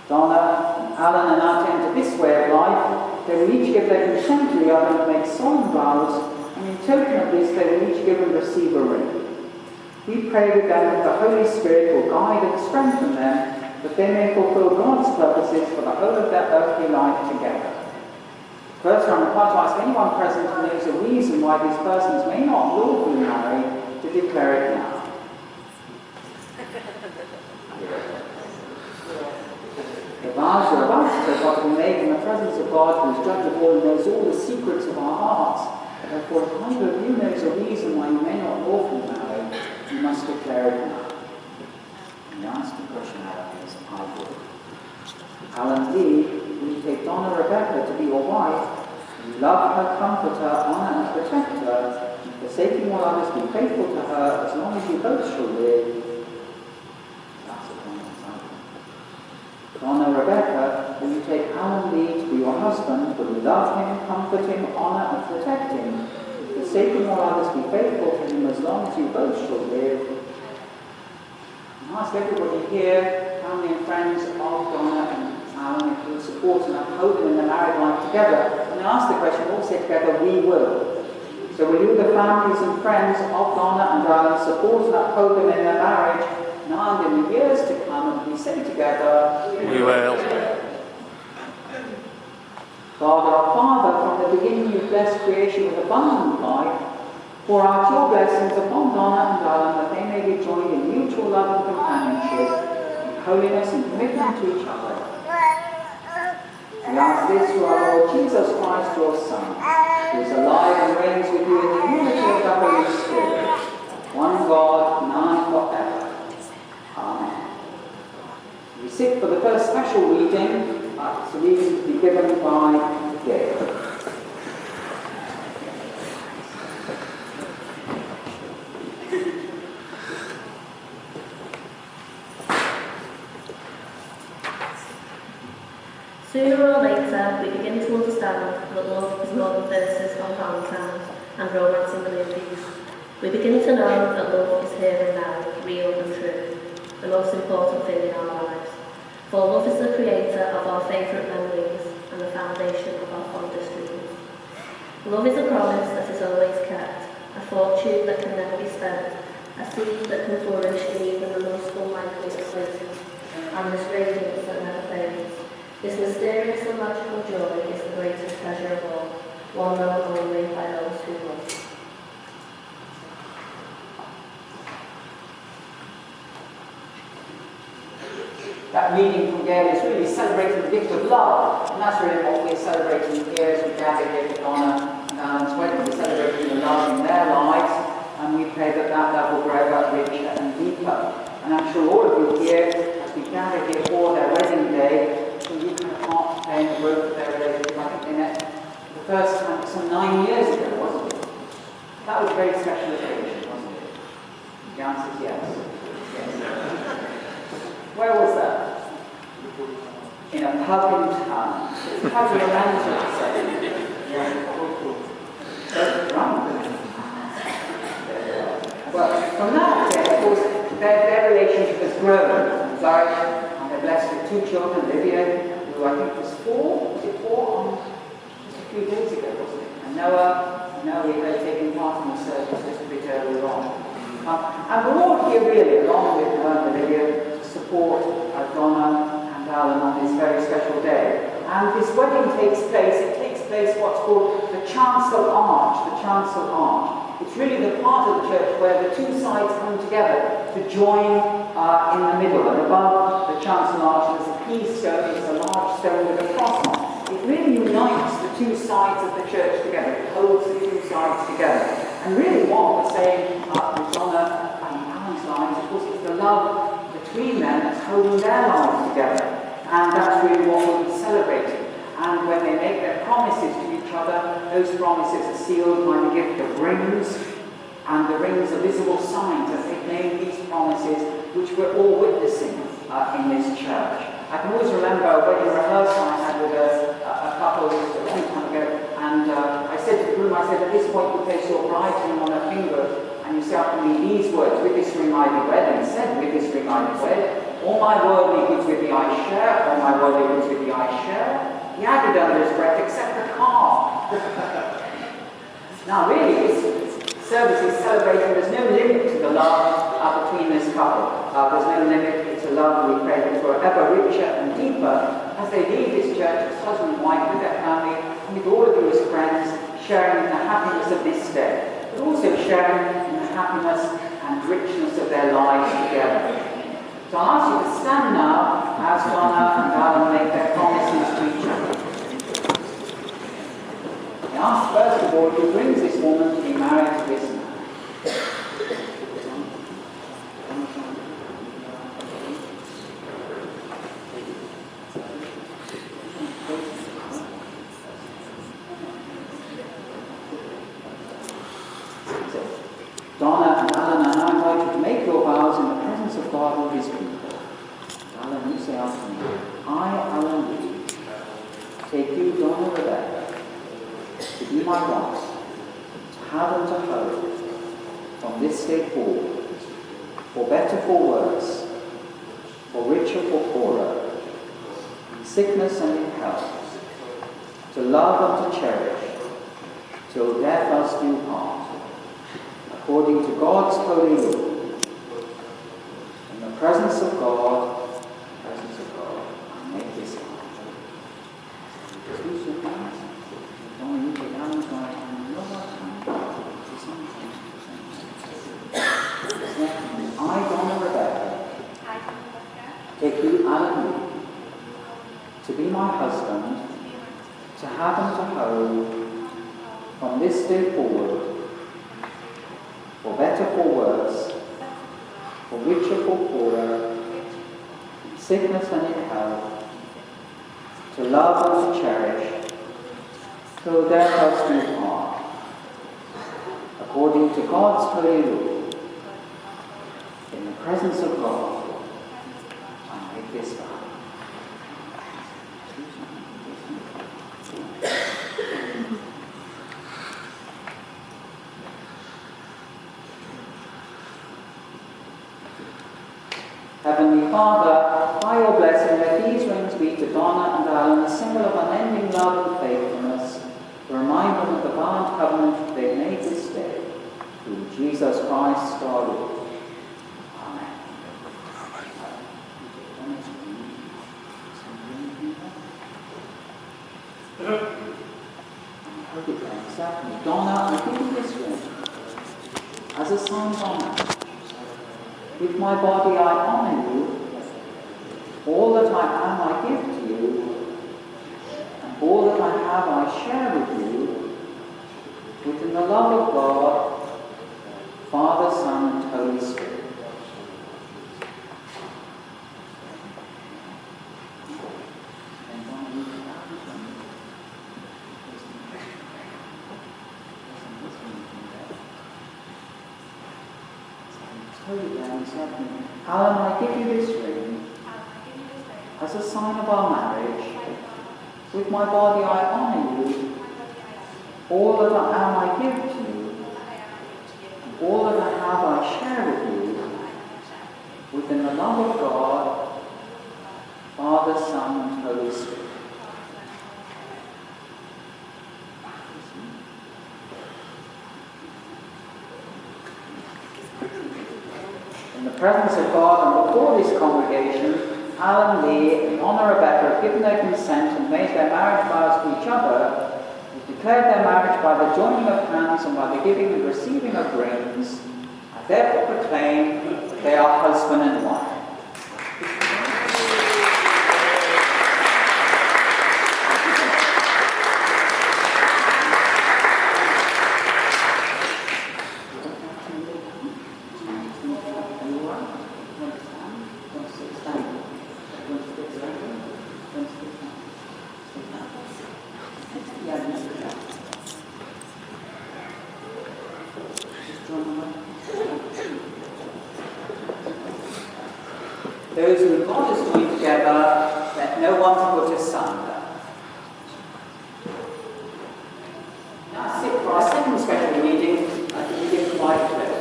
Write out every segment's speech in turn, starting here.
Donna, Alan and I enter this way of life. They will each give their consent to the other and make solemn vows, and in token of this they will each give and receive a ring. We pray with them that the Holy Spirit will guide and strengthen them, that they may fulfill God's purposes for the whole of their earthly life together. First, I'm required to ask anyone present who knows a reason why these persons may not lawfully marry to declare it now. The vows you're about to take are to be made in the presence of God, who is judge of all and knows all the secrets of our hearts. Therefore, if either of you knows a reason why you may not lawfully marry, you must declare it now. And the answer to the question, Alan, is I will. Alan D., will you take Donna Rebecca to be your wife? You love her, comfort her, honour and protect her, and forsaking all others, be faithful to her as long as you both shall live. Donna Rebecca, will you take Alan Lee to be your husband? Will you love him, comfort him, honour and protect him? Forsaking all others, be faithful to him as long as you both shall live. And ask everybody here, family and friends of Donna and Alan, if you will support and uphold them in their married life together. And ask the question, all say together, we will. So will you, the families and friends of Donna and Alan, support and uphold them in their marriage? Now and in the years to come, and we say together, we will. God our Father, from the beginning you blessed creation with abundant life. Pour out your blessings upon Donna and Alan, that they may be joined in mutual love and companionship, in holiness and commitment to each other. We ask this through our Lord Jesus Christ, your Son, who is alive and reigns with you in the unity of the Holy Spirit, one God, now and forever. Amen. We sit for the first special reading. It's a reading to be given by Goble. Sooner or later, we begin to understand that love is more than verses on Valentine's and romance in the movies. We begin to know that love is here and now, real and true, the most important thing in our lives. For love is the creator of our favourite memories and the foundation of our fondest dreams. Love is a promise that is always kept, a fortune that can never be spent, a seed that can flourish in even the most unlikely of places, and this radiance that never fades. This mysterious and magical joy is the greatest pleasure of all, one known only by those who love. That reading from Goble is really celebrating the gift of love, and that's really what we're celebrating here as we gather here for Donna and Alan's wedding. We're celebrating the love in their lives, and we pray that that love will grow up richer and deeper. And I'm sure all of you here, as we gather here for their wedding day, you can part playing the growth of their relationship. I think they met the first time some 9 years ago, wasn't it? That was a very special occasion, wasn't it? The answer is yes. Yes. Where was that? in a pub in town. It's quite romantic, so drunk. Well, from that day, of course, their relationship has grown. Like, and they're blessed with 2 children, Olivia, who I think was 4. Was it 4? Just a few days ago, wasn't it? And Noah, we had taken part in the service just a bit earlier on. And we're all here really, along with Noah and Olivia, to support Donna and Alan on this very special day. And this wedding takes place what's called the chancel arch, It's really the part of the church where the 2 sides come together to join in the middle. And above the chancel arch there's a keystone, it's a large stone with a cross on it. It really unites the 2 sides of the church together. It holds the 2 sides together. And really what we're saying with Donna and Alan's lives, of course, it's the love between them that's holding their lives together. And that's really what we'll be celebrating. And when they make their promises to each other, those promises are sealed by the gift of rings, and the rings are visible signs as they've named these promises, which we're all witnessing in this church. I can always remember a wedding rehearsal I had with a couple a long time ago, and I said to the groom, at this point you place your bride's ring on her finger, and you say after me these words, with this ring I be wed, and he said, with this ring I be wed, all my worldly goods with thee I share, all my worldly goods with thee I share. He added under his breath, except the calf. Now really, this service is celebrating, there's no limit to the love between this couple. There's no limit to love, we pray, that's forever richer and deeper as they leave this church as husband and wife with their family, and with all of you as friends, sharing in the happiness of this day, but also sharing in the happiness and richness of their lives together. So I'll ask you to stand now as Donna and Alan make their promises to each other. I ask first of all, who brings this woman to be married to this man? Donna and Alan are now invited to make your vows in the presence of God and His people. Alan, you say after me, I, Alan Lee, take you, Donna Rebecca, to be my wife, to have and to hold, from this day forward, for better, for worse, for richer, for poorer, in sickness and in health, to love and to cherish, till death us do part, according to God's holy law, in the presence of God, I make this vow. I, Donna Rebecca, take you, Alan Lee, to be my husband, to have and to hold, from this day forward, for better, for worse, for richer, for poorer, in sickness and in health, to love and to cherish, till death us do part, according to God's holy law, in the presence of God, I make this vow. Heavenly Father, by your blessing, let these rings be to Donna and Alan a symbol of unending love and faithfulness, to remind them of the bond covenant they made this day, through Jesus Christ our Lord. Amen. Donna, I give you this ring as a sign of honor. With my body I honor you, all that I am I give to you, and all that I have I share with you, within the love of God, Father, Son, and Holy Spirit. Alan, I give you this ring as a sign of our marriage, with my body I honour you, all that I am I give to you, and all that I have I share with you, within the love of God, Father, Son, and Holy Spirit. In the presence of God and before this congregation, Alan Lee and Donna Rebecca have given their consent and made their marriage vows to each other, have declared their marriage by the joining of hands and by the giving and receiving of rings. I therefore proclaim that they are husband and wife. Those who God has joined together, let no one put asunder. Now sit for our second special reading at the beginning of my close.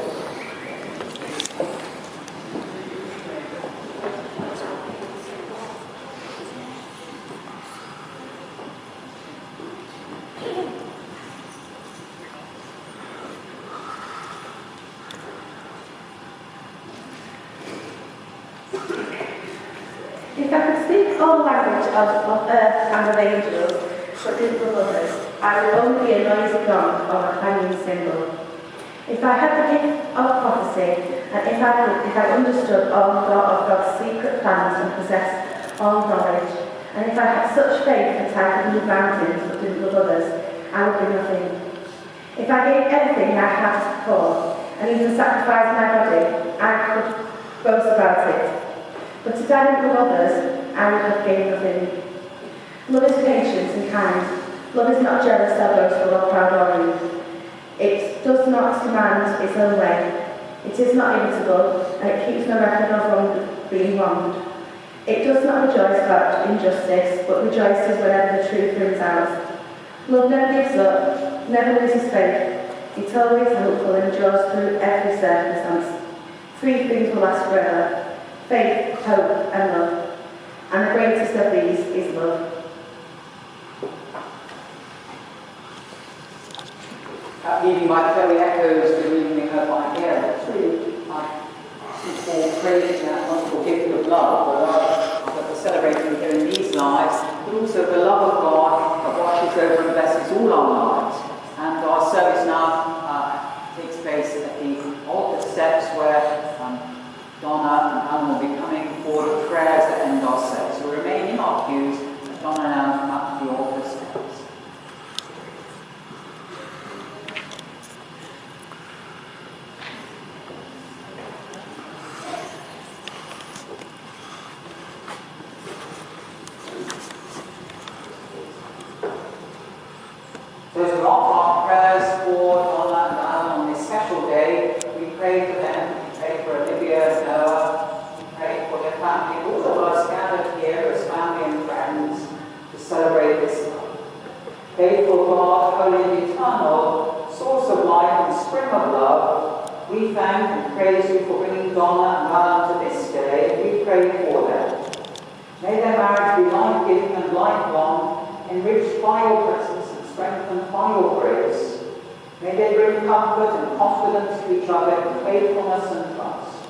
If I could speak all language of earth and of angels, but didn't love others, I would only be a noisy gong or a clanging cymbal. If I had the gift of prophecy, and if I understood all of God's secret plans and possessed all knowledge, and if I had such faith that I could move mountains but didn't love others, I would be nothing. If I gave everything I had to the poor, and even sacrificed my body, I could boast about it. But if I didn't love others, I would have gained nothing. Love is patient and kind. Love is not jealous or boastful or proud or rude. It does not demand its own way. It is not irritable, and it keeps no record of being wronged. It does not rejoice about injustice, but rejoices whenever the truth rings out. Love never gives up, never loses faith. It's always hopeful and endures through every circumstance. Three things will last forever: faith, hope, and love. And the greatest of these is love. That reading by Chloe echoes the reading we heard by Gary. It's really all praise that wonderful gift of love that we're celebrating here in these lives, but also the love of God that washes over and blesses all our lives. And our service now takes place at the altar steps where Donna and Alan will be coming forward with prayers that end our service. So remain in our pews as Donna and Alan come up to the altar steps. So as we offer our prayers for Donna and Alan on this special day, we pray for them. Pray for Olivia, Noah, pray for their family, all of us gathered here as family and friends to celebrate this love. Faithful God, holy and eternal, source of life and spring of love, we thank and praise you for bringing Donna and Alan to this day, and we pray for them. May their marriage be life-giving and lifelong, enriched by your presence and strengthened by your grace. May they bring comfort and confidence to each other in faithfulness and trust.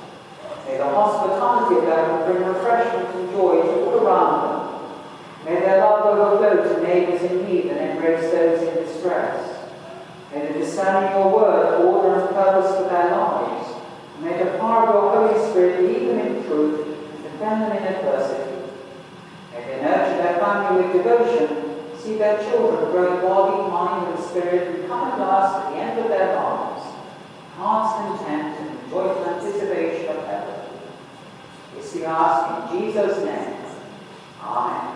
May the hospitality of them bring refreshment and joy to all around them. May their love overflow to neighbours in need and embrace those in distress. May they discern in your word order and purpose for their lives. May the power of your Holy Spirit lead them in truth and defend them in adversity. May they nurture their family with devotion, see their children grow in body, mind, and spirit, and come at last at the end of their lives, hearts content and joyful anticipation of heaven. This we ask in Jesus' name. Amen.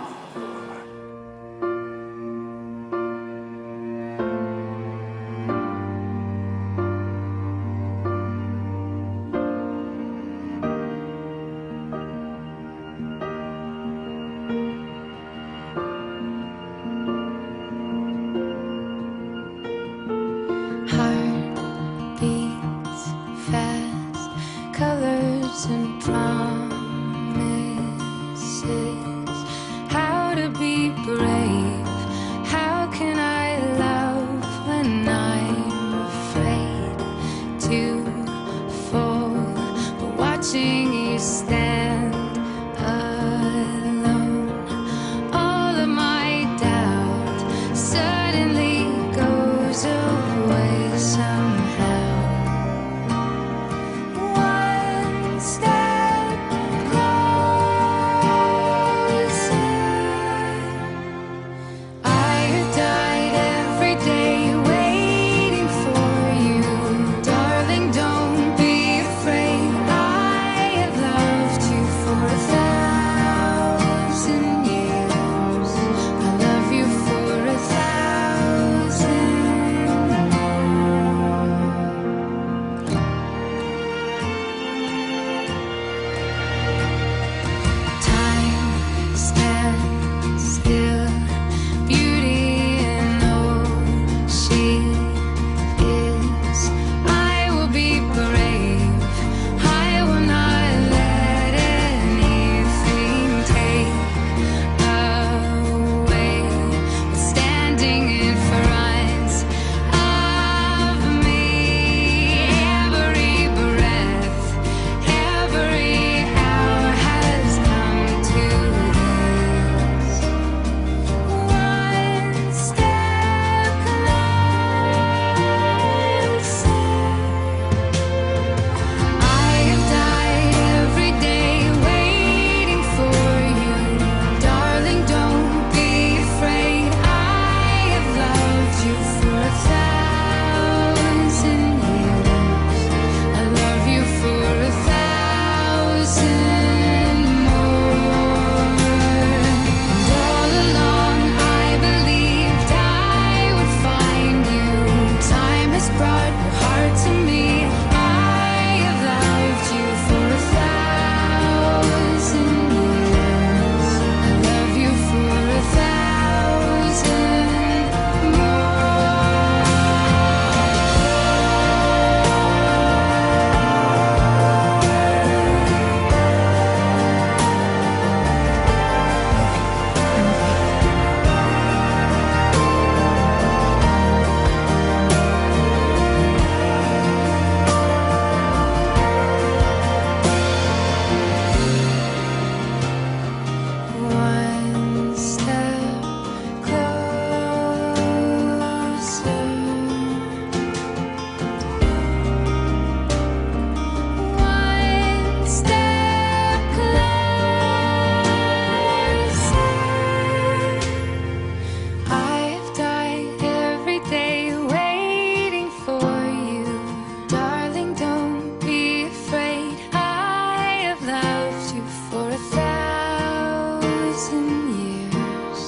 1,000 years.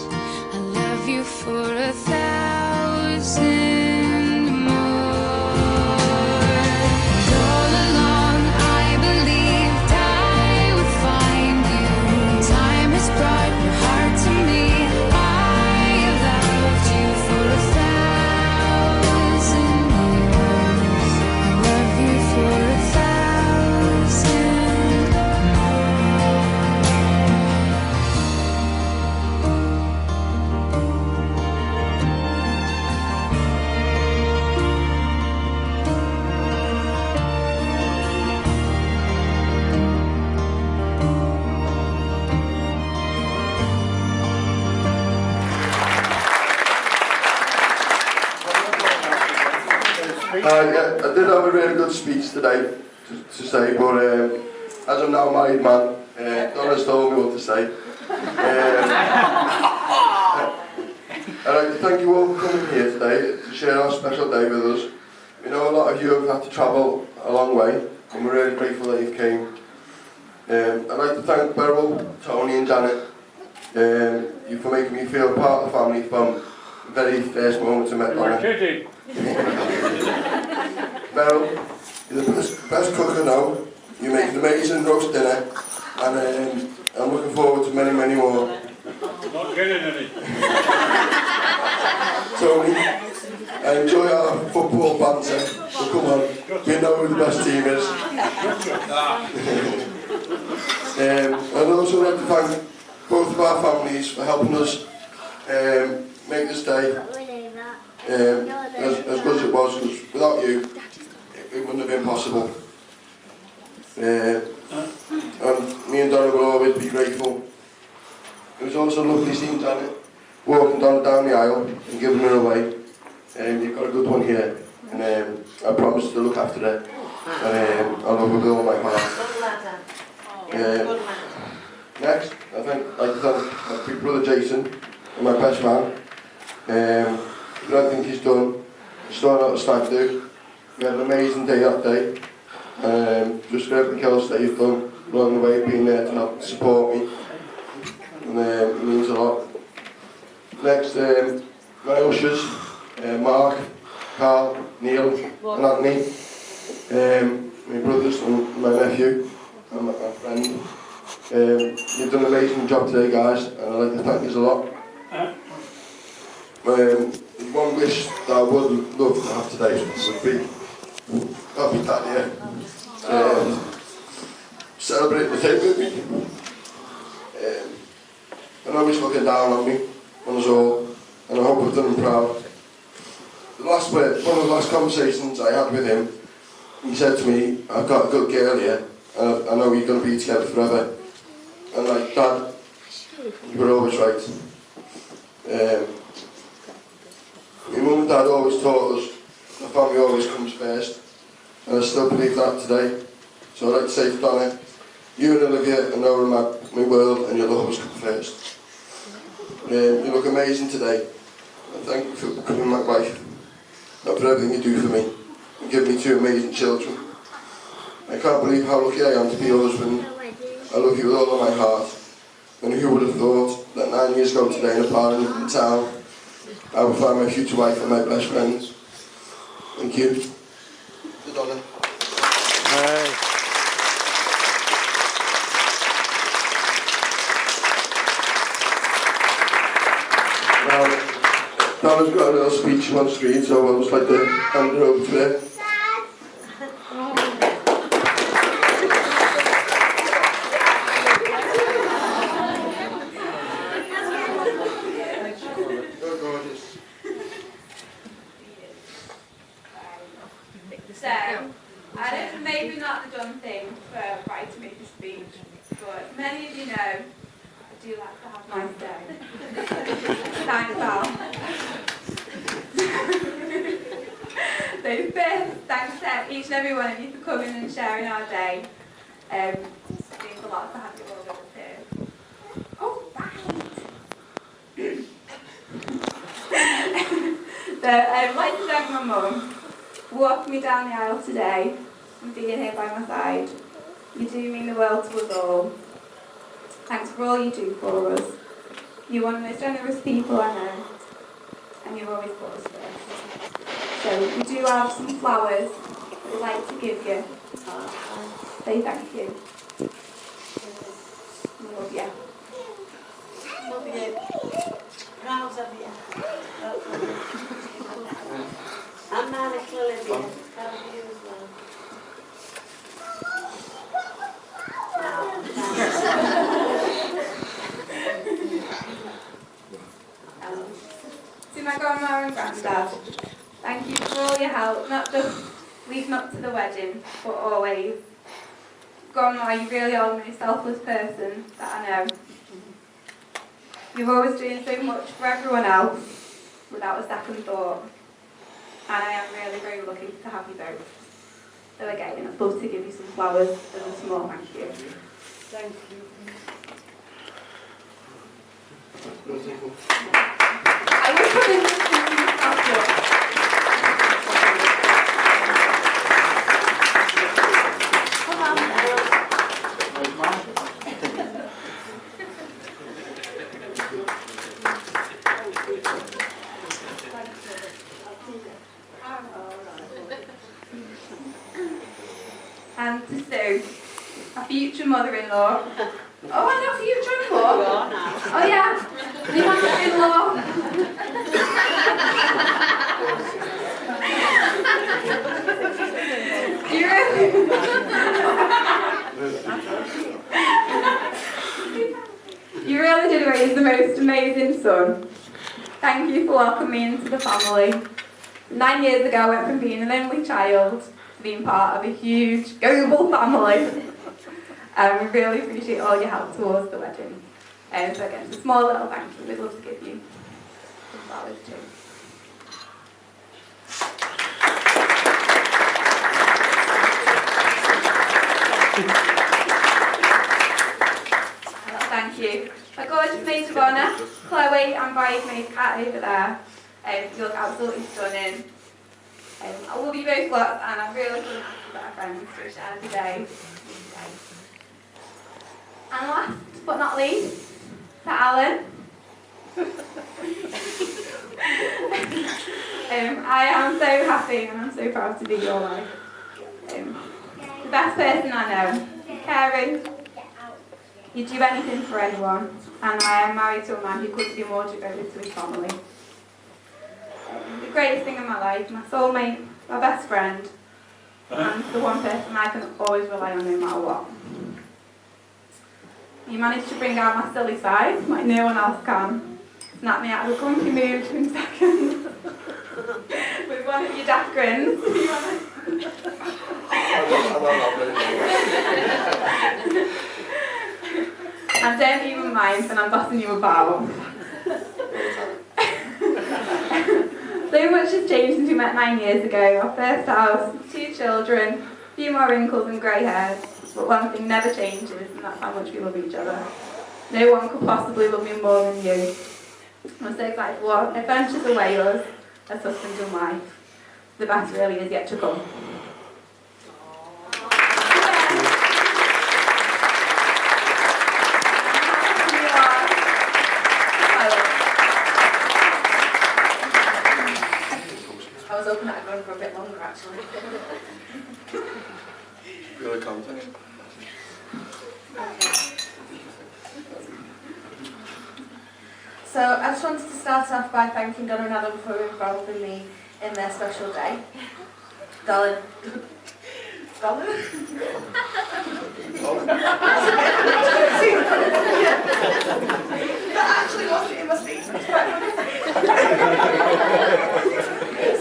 I love you for 1,000 more. And all along I believed I would find you. Time has brought your heart to me. I have loved you for 1,000 years. I love you for 1,000 more. Yeah, I did have a really good speech today to say, but as I'm now a married man, Donna's told me what to say. I'd like to thank you all for coming here today to share our special day with us. We know a lot of you have had to travel a long way, and we're really grateful that you came. I'd like to thank Beryl, Tony and Janet you for making me feel part of the family from the very first moment I met Donna. Beryl, you're the best cook I know. You make an amazing roast dinner, and I'm looking forward to many, many more. Not getting any. Tony, I enjoy our football banter, but come on, we know who the best team is. I'd also like to thank both of our families for helping us make this day as good as it was, because without you, it wouldn't have been possible. And me and Donna will always be grateful. It was also lovely seeing Janet walking Donna down the aisle and giving her away. You've got a good one here, and I promise to look after her, and I love her with all my heart. Next, I'd like to thank my big brother Jason and my best man for everything he's done. Starting out a stag do. We had an amazing day that day. Just for everything else that you've done along the way, being there to help support me. And it means a lot. Next, my ushers, Mark, Carl, Neil and Anthony. My brothers and my nephew and my friend. You've done an amazing job today, guys, and I'd like to thank you a lot. One wish that I would love to have today would be happy Dad here. Celebrate the day with me. I know he's looking down on me, on us all, and I hope I've done him proud. One of the last conversations I had with him, he said to me, I've got a good girl here, and I know we're going to be together forever. And like, Dad, you were always right. My mum and Dad always taught us the family always comes first, and I still believe that today. So I'd like to say to Donna, you and Olivia and Nora are my world, and you'll always come first. You look amazing today, and thank you for becoming my wife, and for everything you do for me, and give me 2 amazing children. I can't believe how lucky I am to be your husband. I love you with all of my heart, and who would have thought that 9 years ago today in a bar in town, I would find my future wife and my best friends. Thank you. To Donna. Now, Donna's got a little speech on screen, so I'll just like to hand it over to her. So, I don't, maybe not the done thing for writing me the speech, but many of you know I do like to have my day. Kind of well. So first, thanks to each and every one of you for coming and sharing our day. It means a lot to have you all with us here. Oh, right. So I'd like to thank my mum for walking me down the aisle today and being here by my side. You do mean the world to us all. Thanks for all you do for us. You're one of the most generous people I know, and you've always put us first. So we do have some flowers that we'd like to give you. Say thank you. We love you. Love you. Proud of you. I'm Manic Olivia. Proud of you as well. To my grandma and granddad, thank you for all your help, not just leading up to the wedding, but always. Grandma, you really are the most selfless person that I know. You're always doing so much for everyone else without a second thought. And I am really very lucky to have you both. So again, I'd love to give you some flowers as a small thank you. Thank you. I will put in the and to Sue, a future mother-in-law. Oh, and a future in-law? Oh yeah, my mother-in-law. You really? You really did raise the most amazing son. Thank you for welcoming me into the family. 9 years ago, I went from being an only child to being part of a huge Goble family. We really appreciate all your help towards the wedding. So again, it's a small little thank you. We'd love to give you some flowers too. Thank you. My gorgeous maid of honour, Chloe, and bridesmaid Kat over there. You look absolutely stunning. I love you both lots, and I'm really happy that our friends to share today. And last but not least, to Alan. I am so happy and I'm so proud to be your wife. The best person I know, caring. You do anything for anyone, and I am married to a man who couldn't be more devoted to his family. The greatest thing in my life, my soulmate, my best friend, and the one person I can always rely on no matter what. You managed to bring out my silly side, like no one else can. Snap me out of a grumpy mood in seconds. With one of your daft grins. And don't even mind when I'm bossing you about. So much has changed since we met 9 years ago. Our first house, 2 children, a few more wrinkles and grey hairs. But one thing never changes, and that's how much we love each other. No one could possibly love me more than you. I'm so excited for what adventures await us as husband and wife. The best really is yet to come. I was hoping that I'd run for a bit longer actually. Really content. So I just wanted to start off by thanking Donna and Adam for involving me in their special day. Darling. Darling? That actually wasn't in my speech. So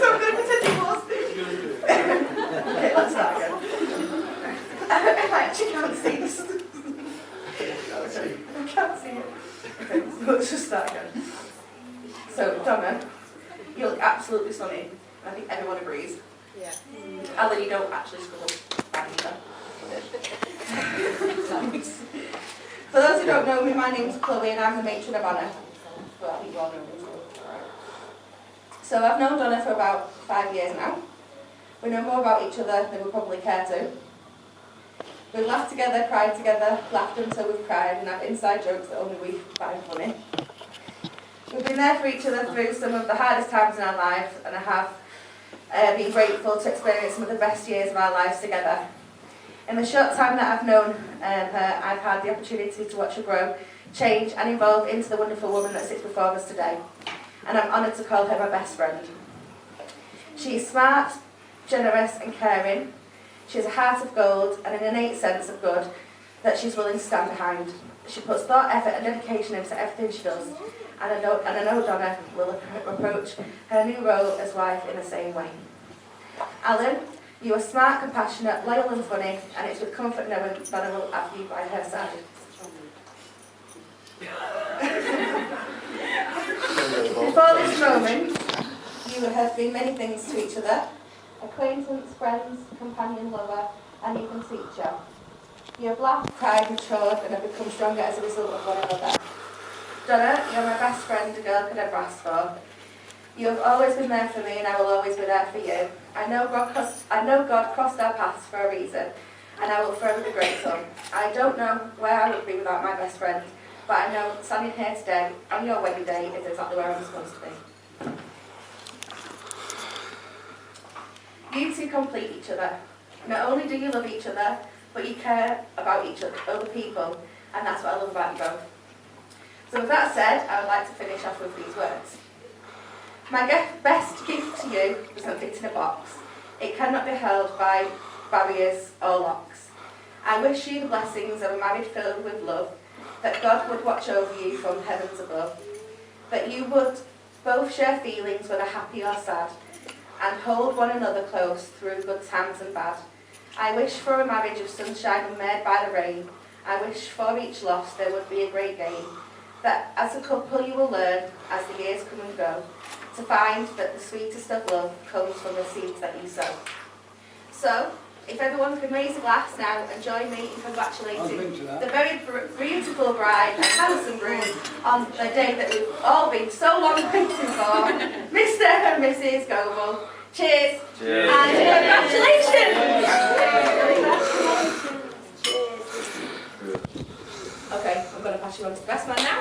I'm going to pretend it was. Okay, let's start again. I actually can't see this. I can't see it. Okay, so let's just start again. So, Donna, you look absolutely stunning. I think everyone agrees. Yeah. Alan, you don't actually struggle either. For those who don't know me, my name's Chloe and I'm the matron of honour. Well, I think you all know me. So I've known Donna for about 5 years now. We know more about each other than we probably care to. We've laughed together, cried together, laughed until we've cried, and have inside jokes that only we find funny. We've been there for each other through some of the hardest times in our lives, and I have been grateful to experience some of the best years of our lives together. In the short time that I've known her, I've had the opportunity to watch her grow, change and evolve into the wonderful woman that sits before us today. And I'm honoured to call her my best friend. She is smart, generous and caring. She has a heart of gold and an innate sense of good that she's willing to stand behind. She puts thought, effort and dedication into everything she does. And I know Donna will approach her new role as wife in the same way. Alan, you are smart, compassionate, loyal and funny, and it's with comfort knowing Donna will have you by her side. Before this moment, you have been many things to each other: acquaintance, friends, companion, lover, and even teacher. You have laughed, cried, matured, and have become stronger as a result of one another. Donna, you're my best friend a girl could ever ask for. You have always been there for me, and I will always be there for you. I know God crossed our paths for a reason, and I will forever be grateful. I don't know where I would be without my best friend, but I know standing here today on your wedding day is exactly where I'm supposed to be. You two complete each other. Not only do you love each other, but you care about each other people, and that's what I love about you both. So with that said, I would like to finish off with these words. My best gift to you doesn't fit in a box. It cannot be held by barriers or locks. I wish you the blessings of a marriage filled with love, that God would watch over you from heavens above, that you would both share feelings whether happy or sad, and hold one another close through good times and bad. I wish for a marriage of sunshine unmarred by the rain. I wish for each loss there would be a great gain, that as a couple you will learn, as the years come and go, to find that the sweetest of love comes from the seeds that you sow. So, if everyone can raise a glass now and join me in congratulating the very beautiful bride and handsome groom on the day that we've all been so long waiting for, Mr. and Mrs. Goble. Cheers! Cheers. And congratulations! Okay, I'm going to pass you on to the best man now.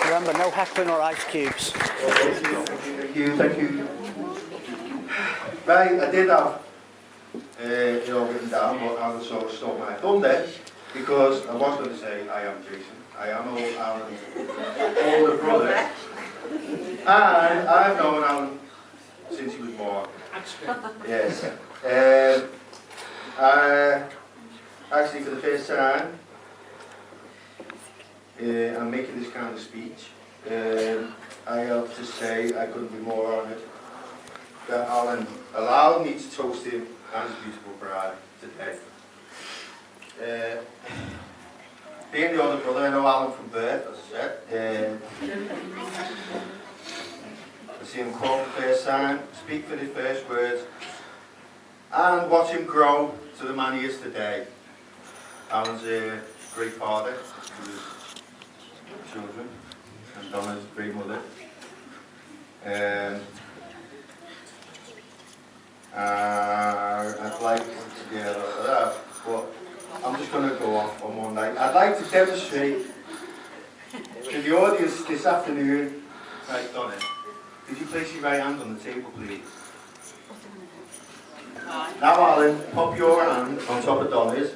Remember, no heckling or ice cubes. Thank you. Right, I did have it all written down, but I was sort of stole my thunder, because I was going to say I am Jason. I am old Alan's older brother, and I've known Alan since he was born. Yes. Actually, for the first time, I'm making this kind of speech. I have to say I couldn't be more honoured that Alan allowed me to toast him and his beautiful bride today. Being the older brother, I know Alan from birth, as I said. I see him call for the first time, speak for his first words, and watch him grow to the man he is today. Alan's a great father to his children, and Donna's a great mother. I'd like to but I'm just going to go off on one night. I'd like to demonstrate to the audience this afternoon. Right, Donna, could you place your right hand on the table, please? Now, Alan, pop your hand on top of Donna's.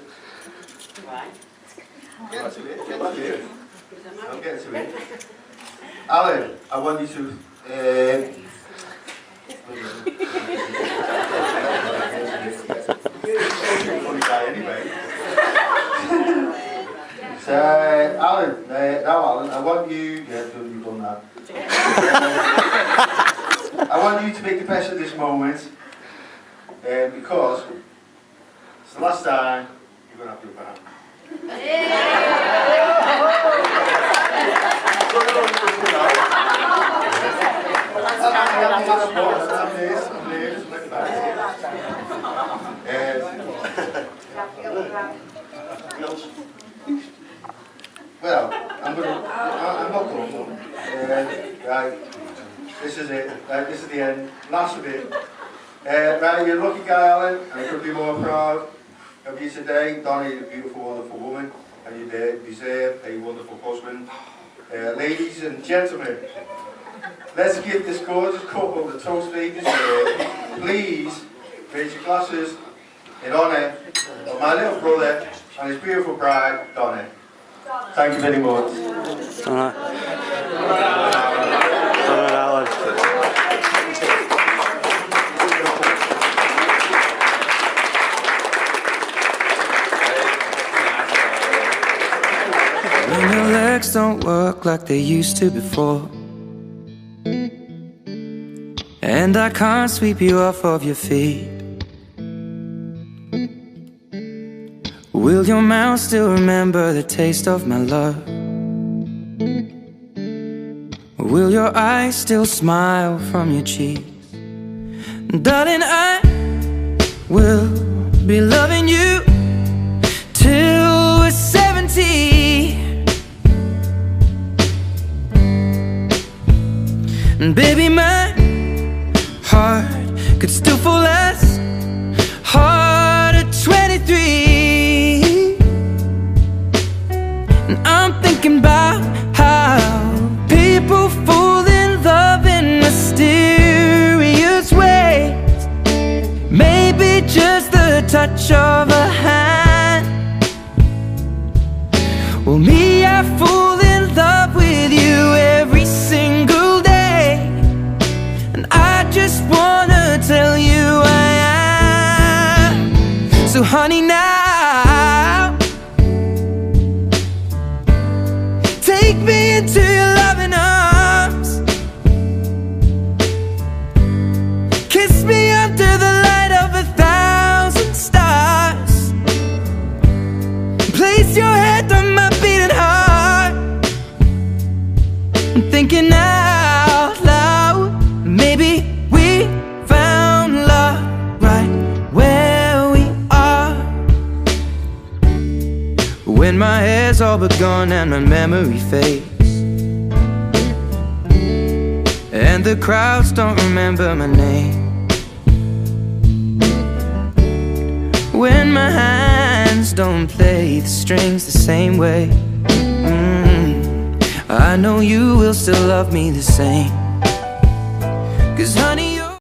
Get to it, get to it. I'll get to it. Alan, I want you to... funny guy anyway. So, Alan, now Alan, I want you... Yeah, you've done that. I want you to make the best of this moment, because it's the last time you're going to have to do a hand. Well, I'm not going to. Right, this is it. This is the end. Last of it. Right, you're a lucky guy, Alan. I couldn't be more proud. of you today. Donna, you're a beautiful, wonderful woman, and you deserve a wonderful husband. Ladies and gentlemen, let's give this gorgeous couple the toast they deserve. Please raise your glasses in honour of my little brother and his beautiful bride, Donna. Thank you very much. When your legs don't work like they used to before, and I can't sweep you off of your feet, will your mouth still remember the taste of my love? Will your eyes still smile from your cheeks? Darling, I will be loving you till we're 70. And baby, my heart could still fall as hard at 23. And I'm thinking about how people fall in love in mysterious ways. Maybe just the touch of a hand. Well, me, I fall in love with you every single day. And I just wanna tell you I am. So honey, now take me into your loving arms. Kiss me under the light of 1,000 stars. Place your head on my beating heart. I'm thinking out loud, maybe we found love right where we are. When my hair's all but gone and my memory fades, and the crowds don't remember my name, when my hands don't play the strings the same way, I know you will still love me the same. 'Cause honey,